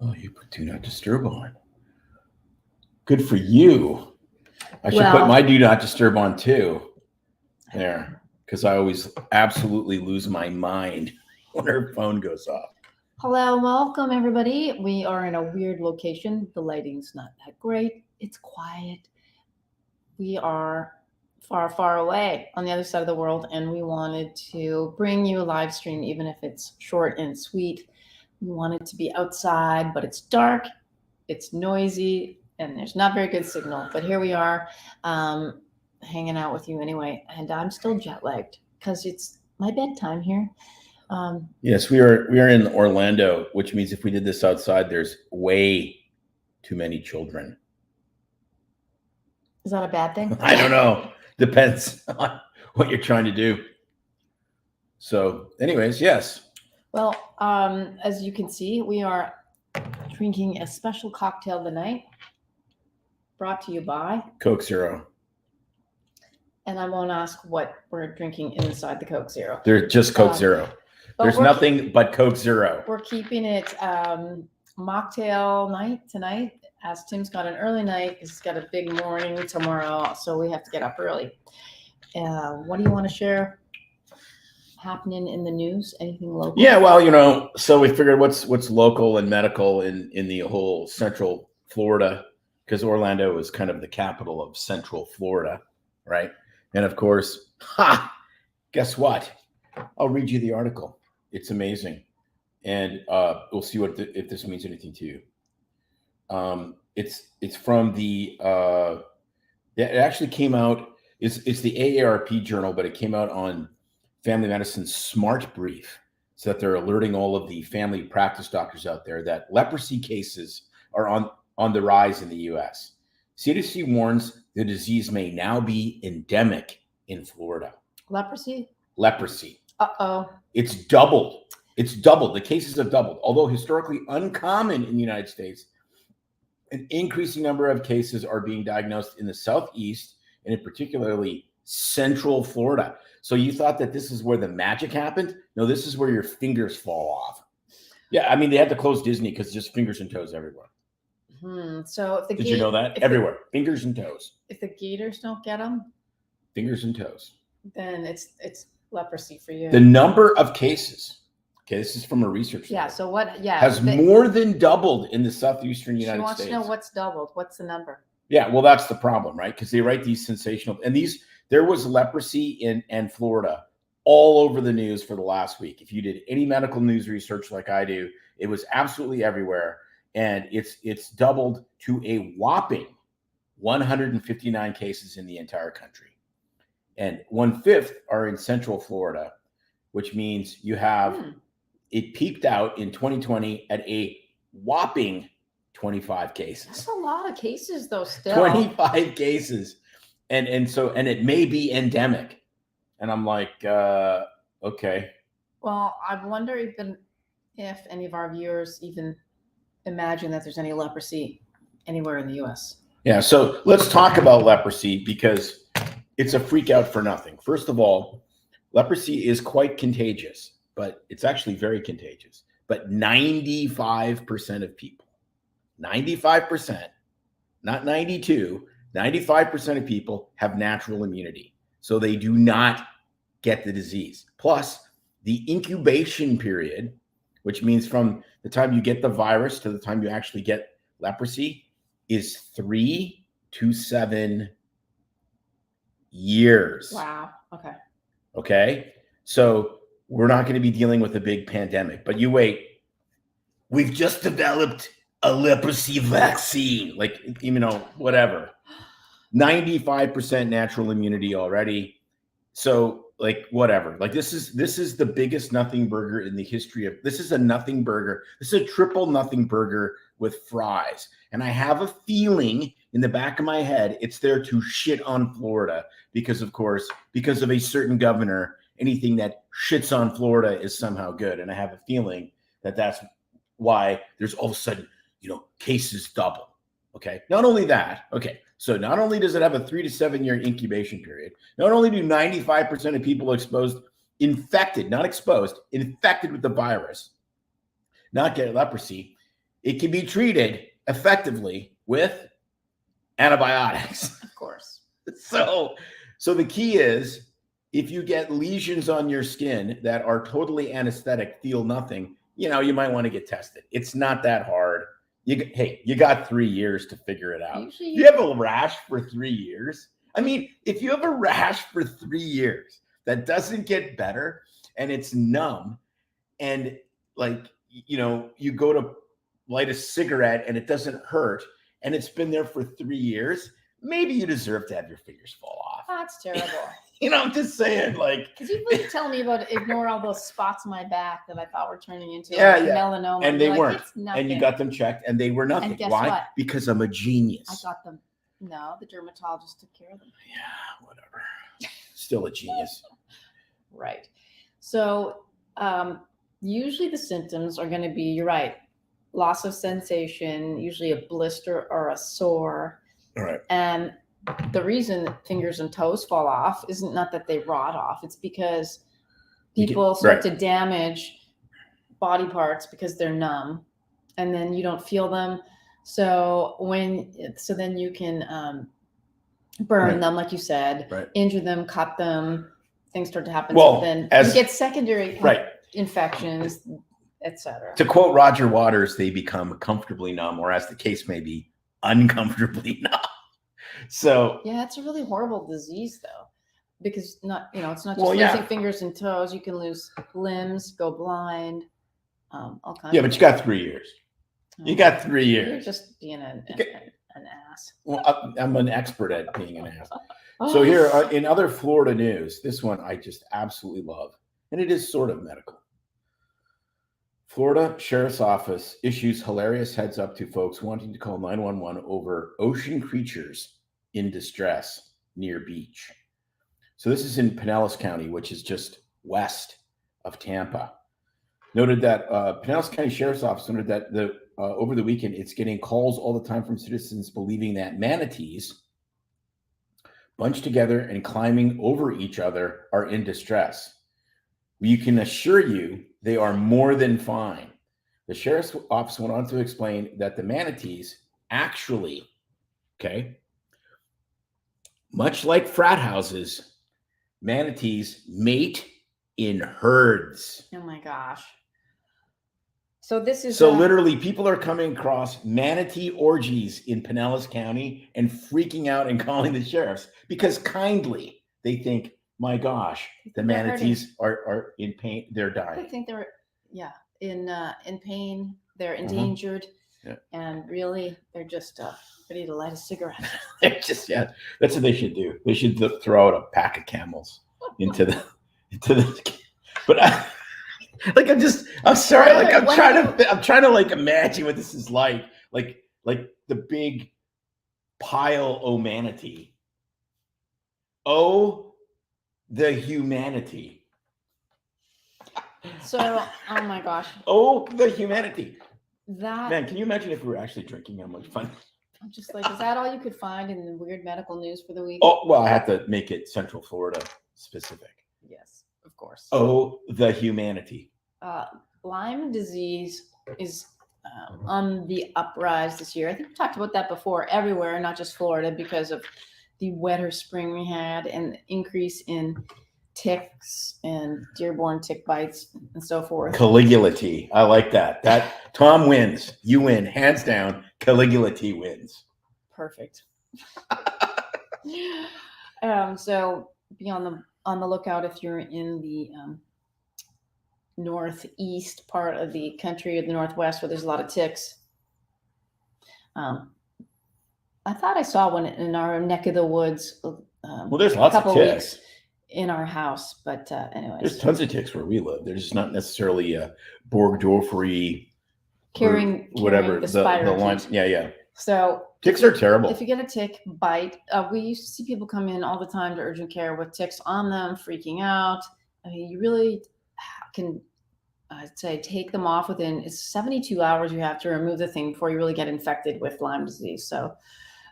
Oh, you put do not disturb on. Good for you. I should put my do not disturb on too. There, because I always absolutely lose my mind when her phone goes off. Hello, welcome everybody. We are in a weird location. The lighting's not that great. It's quiet. We are far, far away on the other side of the world, and we wanted to bring you a live stream, even if it's short and sweet. We want it to be outside, but it's dark, it's noisy, and there's not very good signal. But here we are, hanging out with you anyway, and I'm still jet lagged because it's my bedtime here. Yes, we are in Orlando, which means if we did this outside, there's way too many children. Is that a bad thing? I don't know. Depends on what you're trying to do. So, anyways, yes. Well, as you can see, we are drinking a special cocktail tonight, brought to you by Coke Zero. And I won't ask what we're drinking inside the Coke Zero. They're just Coke Zero. There's nothing but Coke Zero. We're keeping it mocktail night tonight, as Tim's got an early night. He's got a big morning tomorrow, so we have to get up early. What do you want to share happening in the news? Anything local? Yeah, well, so we figured what's local and medical in the whole Central Florida, because Orlando is kind of the capital of Central Florida, right? And of course, guess what? I'll read you the article. It's amazing. And we'll see if this means anything to you. It's from the it actually came out, it's the AARP journal, but it came out on Family Medicine's Smart Brief, so that they're alerting all of the family practice doctors out there that leprosy cases are on the rise in the US. CDC warns the disease may now be endemic in Florida. Leprosy? Leprosy. Uh-oh. It's doubled. It's doubled. The cases have doubled. Although historically uncommon in the United States, an increasing number of cases are being diagnosed in the Southeast and in particularly Central Florida. So you thought that this is where the magic happened? No, this is where your fingers fall off. Yeah, I mean, they had to close Disney because just fingers and toes everywhere. So if the Did you know that? Everywhere. Fingers and toes. If the gators don't get them? Fingers and toes. Then it's leprosy for you. The number of cases, okay, this is from a research study. Yeah, so what, yeah. Has more than doubled in the southeastern United States. She wants to know what's doubled. What's the number? Yeah, well, that's the problem, right? Because they write these sensational, and there was leprosy in Florida all over the news for the last week. If you did any medical news research like I do, it was absolutely everywhere. And it's doubled to a whopping 159 cases in the entire country. And 1/5 are in Central Florida, which means you have it peaked out in 2020 at a whopping 25 cases. That's a lot of cases, though. Still 25 cases, and it may be endemic. And I'm like, okay. Well, I wonder if any of our viewers even imagine that there's any leprosy anywhere in the U.S. Yeah, so let's talk about leprosy because it's a freak out for nothing. First of all, leprosy is quite contagious, but it's actually very contagious. But 95% of people, 95%, not 92, 95% of people have natural immunity. So they do not get the disease. Plus, the incubation period, which means from the time you get the virus to the time you actually get leprosy, is 3 to 7 years. Wow. Okay. Okay. So we're not going to be dealing with a big pandemic, but you wait. We've just developed a leprosy vaccine, like, whatever. 95% natural immunity already. So like, whatever, like this is the biggest nothing burger in the history of, this is a nothing burger. This is a triple nothing burger with fries. And I have a feeling in the back of my head, it's there to shit on Florida because of a certain governor, anything that shits on Florida is somehow good. And I have a feeling that that's why there's all of a sudden, cases double. Okay. Not only that. Okay. So not only does it have a 3 to 7 year incubation period, not only do 95% of people infected with the virus, not get leprosy, it can be treated effectively with antibiotics. Of course. So the key is, if you get lesions on your skin that are totally anesthetic, feel nothing, you might want to get tested. It's not that hard. You got 3 years to figure it out. Usually you have a rash for 3 years. I mean, if you have a rash for 3 years that doesn't get better and it's numb, and you go to light a cigarette and it doesn't hurt, and it's been there for 3 years, maybe you deserve to have your fingers fall off. That's terrible. I'm just saying, because you've been telling me about ignore all those spots on my back that I thought were turning into melanoma, and they weren't. It's nothing. And you got them checked, and they were nothing. And guess Why? what? Because I'm a genius. I got them. No, the dermatologist took care of them. Yeah, whatever. Still a genius. Right. So usually the symptoms are going to be, you're right, loss of sensation, usually a blister or a sore. All right. And the reason fingers and toes fall off isn't not that they rot off. It's because people start to damage body parts because they're numb, and then you don't feel them. So then you can burn them, like you said, injure them, cut them. Things start to happen. Well, so then you get secondary infections, etc. To quote Roger Waters, they become comfortably numb, or as the case may be, uncomfortably numb. So yeah, it's a really horrible disease, though, because it's not just losing fingers and toes. You can lose limbs, go blind, all kinds. Yeah, but you got 3 years. You got 3 years. You're just being an ass. Well, I'm an expert at being an ass. So here, in other Florida news, this one I just absolutely love, and it is sort of medical. Florida Sheriff's Office issues hilarious heads up to folks wanting to call 911 over ocean creatures in distress near beach. So this is in Pinellas County, which is just west of Tampa. Noted that Pinellas County Sheriff's Office noted that over the weekend, it's getting calls all the time from citizens believing that manatees bunched together and climbing over each other are in distress. We can assure you they are more than fine. The Sheriff's Office went on to explain that the manatees actually, much like frat houses, manatees mate in herds. Oh my gosh. So this is literally people are coming across manatee orgies in Pinellas County and freaking out and calling the sheriffs because kindly they think, my gosh, the manatees are in pain. They're dying. I think they're in pain. They're endangered, and really they're just ready to light a cigarette. They're just that's what they should do. They should throw out a pack of Camels into the but I'm sorry. I'm trying to imagine what this is like the big pile o manatee. Oh, the humanity. So, oh my gosh. Oh, the humanity. Man, can you imagine if we were actually drinking? How much fun. I'm just like, is that all you could find in the weird medical news for the week? Oh, well, I have to make it Central Florida specific. Yes, of course. Oh, the humanity. Lyme disease is on the uprise this year. I think we talked about that before everywhere, not just Florida, because of the wetter spring we had and the increase in ticks and deer-borne tick bites and so forth. Caligula. I like that. That Tom wins. You win. Hands down. Caligula wins. Perfect. So be on the lookout if you're in the northeast part of the country or the northwest where there's a lot of ticks. I thought I saw one in our neck of the woods. Well, there's lots of ticks in our house, but anyways, there's tons of ticks where we live. They're just not necessarily Borgdorfery carrying whatever the spider line. Yeah. So ticks are terrible. If you get a tick bite, we used to see people come in all the time to urgent care with ticks on them, freaking out. I mean, you really can, I'd say, take them off within 72 hours. You have to remove the thing before you really get infected with Lyme disease. So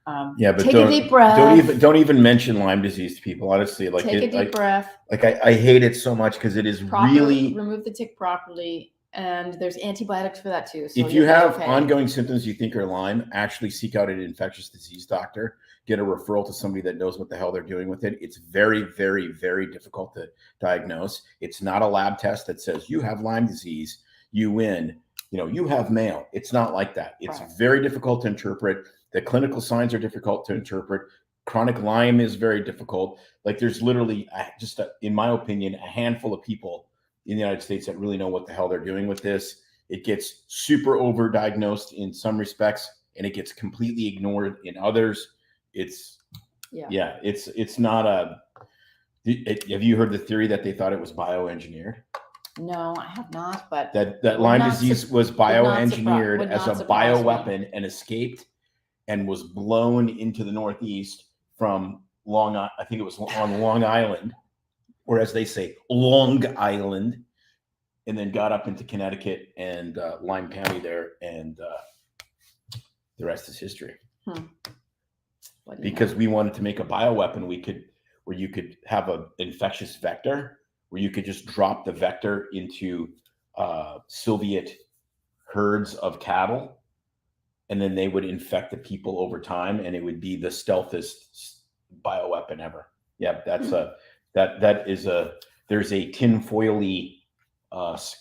but take a deep breath. Don't even mention Lyme disease to people. Honestly, take a deep breath. I hate it so much because it is really remove the tick properly and there's antibiotics for that too. So If you you'll be have okay. ongoing symptoms you think are Lyme, actually seek out an infectious disease doctor. Get a referral to somebody that knows what the hell they're doing with it. It's very, very, very difficult to diagnose. It's not a lab test that says you have Lyme disease, you win. You have Mayo. It's not like that. It's Right. very difficult to interpret. The clinical signs are difficult to interpret. Chronic Lyme is very difficult. Like there's literally in my opinion, a handful of people in the United States that really know what the hell they're doing with this. It gets super overdiagnosed in some respects, and it gets completely ignored in others. It's not a. Have you heard the theory that they thought it was bioengineered? No, I have not. But that Lyme disease was bioengineered as a bioweapon and escaped and was blown into the Northeast from I think it was on Long Island, or as they say, Long Island, and then got up into Connecticut and Lyme County there, and the rest is history. Because we wanted to make a bioweapon where you could have an infectious vector, where you could just drop the vector into Soviet herds of cattle, and then they would infect the people over time, and it would be the stealthiest bioweapon ever. Yeah, there's a tinfoily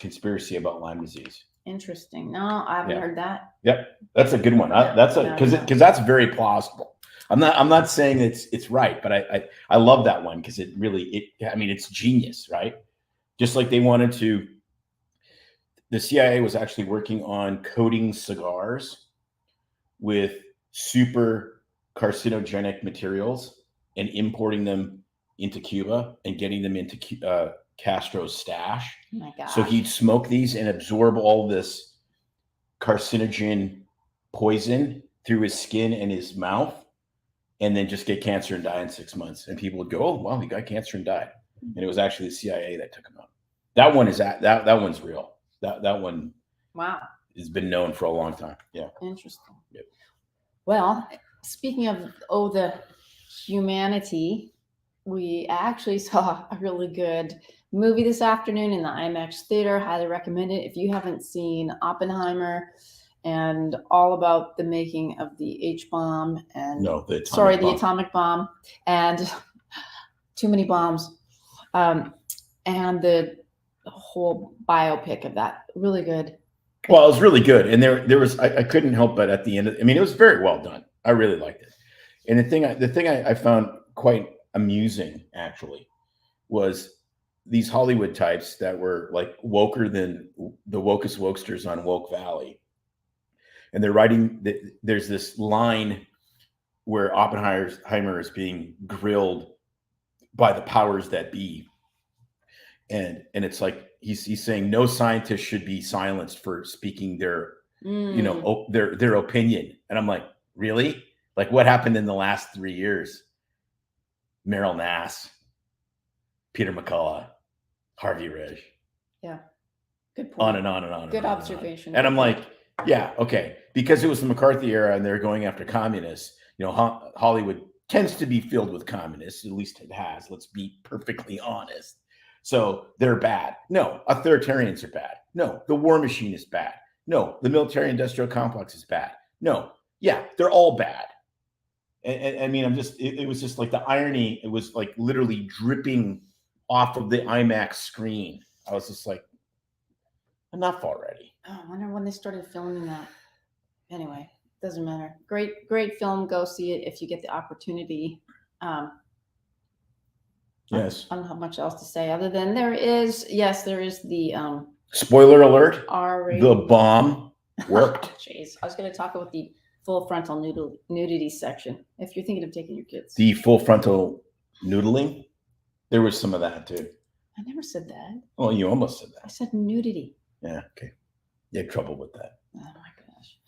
conspiracy about Lyme disease. Interesting. No, I haven't heard that. Yep, that's a good one. Because that's very plausible. I'm not saying it's right, but I love that one because it's genius, right? Just like they wanted to. The CIA was actually working on coating cigars with super carcinogenic materials and importing them into Cuba and getting them into Castro's stash. Oh my gosh. So he'd smoke these and absorb all this carcinogen poison through his skin and his mouth, and then just get cancer and die in 6 months. And people would go, "Oh, wow, he got cancer and died." And it was actually the CIA that took him out. That one is that one's real. That one, wow, has been known for a long time. Yeah. Interesting. Yep. Well, speaking of the humanity, we actually saw a really good movie this afternoon in the IMAX theater. Highly recommend it if you haven't seen Oppenheimer and all about the making of the H-bomb and the atomic bomb and too many bombs, and the whole biopic of that. Really good. Well, it was really good, and there was I couldn't help but at the end. It was very well done. I really liked it. And the thing I found quite amusing actually was these Hollywood types that were like woker than the wokest wokesters on Woke Valley. And they're writing, there's this line where Oppenheimer is being grilled by the powers that be. And it's like, he's saying no scientist should be silenced for speaking their opinion. And I'm like, really? Like, what happened in the last 3 years? Meryl Nass, Peter McCullough, Harvey Ridge. Yeah. Good point. On and on and on. Good observation. And I'm like, yeah, okay. Because it was the McCarthy era and they're going after communists. Hollywood tends to be filled with communists. At least it has. Let's be perfectly honest. So they're bad. No, authoritarians are bad. No, the war machine is bad. No, the military industrial complex is bad. No, yeah, they're all bad. And it was just like the irony. It was like literally dripping off of the IMAX screen. I was just like, enough already. Oh, I wonder when they started filming that. Anyway, doesn't matter. Great film. Go see it if you get the opportunity. Yes. I don't have much else to say other than there is the spoiler alert. R-rated. The bomb worked. Jeez, I was going to talk about the full frontal nudity section. If you're thinking of taking your kids, the full frontal noodling, there was some of that too. I never said that. Oh, you almost said that. I said nudity. Yeah. Okay. You had trouble with that. Oh my gosh.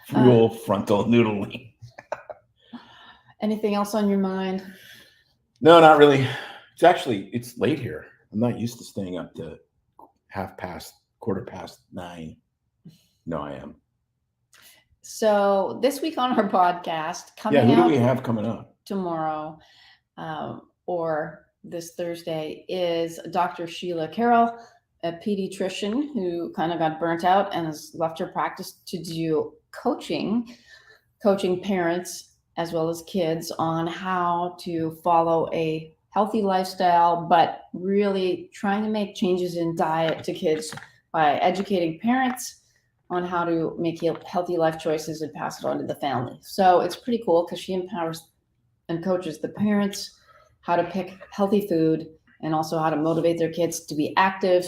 Full frontal noodling. Anything else on your mind? No, not really. It's late here. I'm not used to staying up to 9:15. No, I am. So this week on our podcast, who do we have coming up tomorrow, or this Thursday, is Dr. Sheila Carroll. a pediatrician who kind of got burnt out and has left her practice to do coaching parents as well as kids on how to follow a healthy lifestyle, but really trying to make changes in diet to kids by educating parents on how to make healthy life choices and pass it on to the family. So it's pretty cool because she empowers and coaches the parents how to pick healthy food and also how to motivate their kids to be active,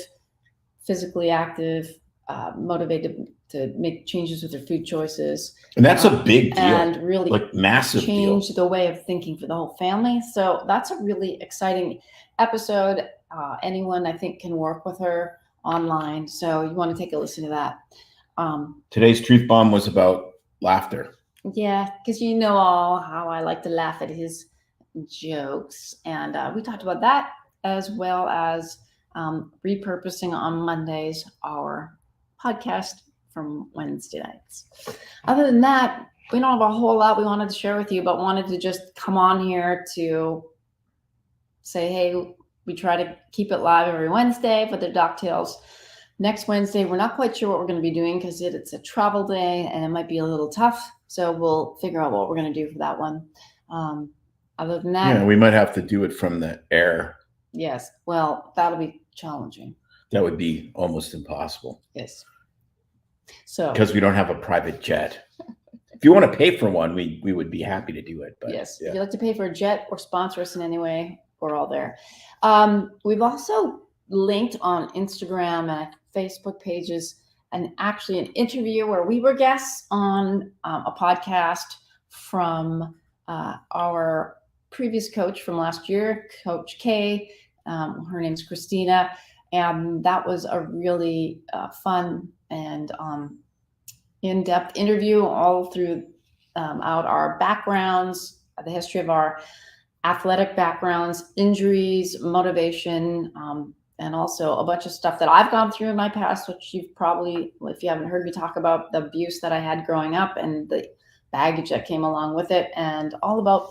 physically active, motivated to make changes with their food choices. And that's a big deal. And really like massive change deal. the way of thinking for the whole family. So that's a really exciting episode. Anyone I think can work with her online. So you want to take a listen to that. Today's truth bomb was about laughter. Yeah, because you know all how I like to laugh at his jokes. And we talked about that as well as repurposing on Mondays our podcast from Wednesday nights. Other than that, we don't have a whole lot we wanted to share with you, but wanted to just come on here to say, hey, we try to keep it live every Wednesday for the Doc Tales. Next Wednesday, we're not quite sure what we're going to be doing because it's a travel day and it might be a little tough. So we'll figure out what we're going to do for that one. Other than that, Yeah, we might have to do it from the air. Yes. Well, that'll be challenging. That would be almost impossible. Yes. So because we don't have a private jet. If you want to pay for one, we would be happy to do it. But yes, yeah. If you'd like to pay for a jet or sponsor us in any way, we're all there. We've also linked on Instagram and Facebook pages and actually an interview where we were guests on a podcast from our previous coach from last year, Coach K. Her name's Christina. And that was a really fun and in-depth interview all through out our backgrounds, the history of our athletic backgrounds, injuries, motivation, and also a bunch of stuff that I've gone through in my past, which you've probably, if you haven't heard me talk about the abuse that I had growing up and the baggage that came along with it, and all about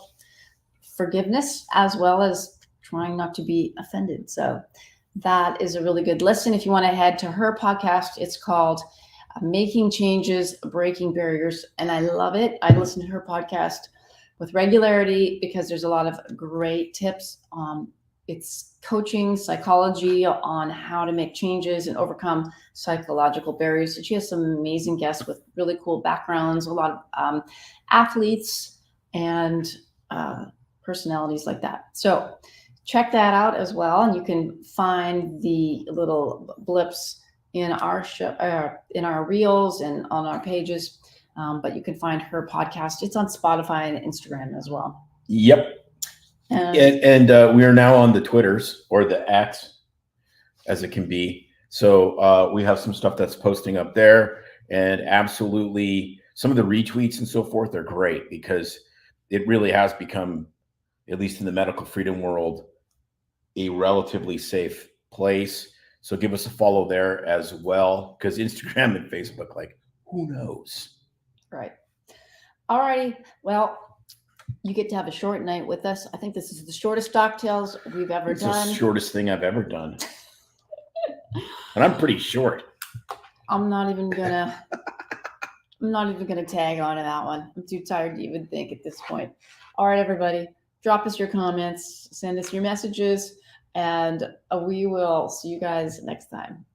forgiveness as well as trying not to be offended. So that is a really good listen. If you want to head to her podcast, it's called Making Changes, Breaking Barriers. And I love it. I listen to her podcast with regularity because there's a lot of great tips. It's coaching, psychology on how to make changes and overcome psychological barriers. So she has some amazing guests with really cool backgrounds, a lot of athletes and personalities like that. So check that out as well. And you can find the little blips in our show, in our reels and on our pages. But you can find her podcast. It's on Spotify and Instagram as well. Yep. And we are now on the Twitters, or the X as it can be. So we have some stuff that's posting up there, and absolutely some of the retweets and so forth are great because it really has become, at least in the medical freedom world, a relatively safe place. So give us a follow there as well, because Instagram and Facebook, like, who knows? Right. All righty. Well, you get to have a short night with us. I think this is the shortest Doc Tales we've ever done. It's the shortest thing I've ever done. And I'm pretty short. I'm not even gonna tag on to that one. I'm too tired to even think at this point. All right, everybody. Drop us your comments, send us your messages, and we will see you guys next time.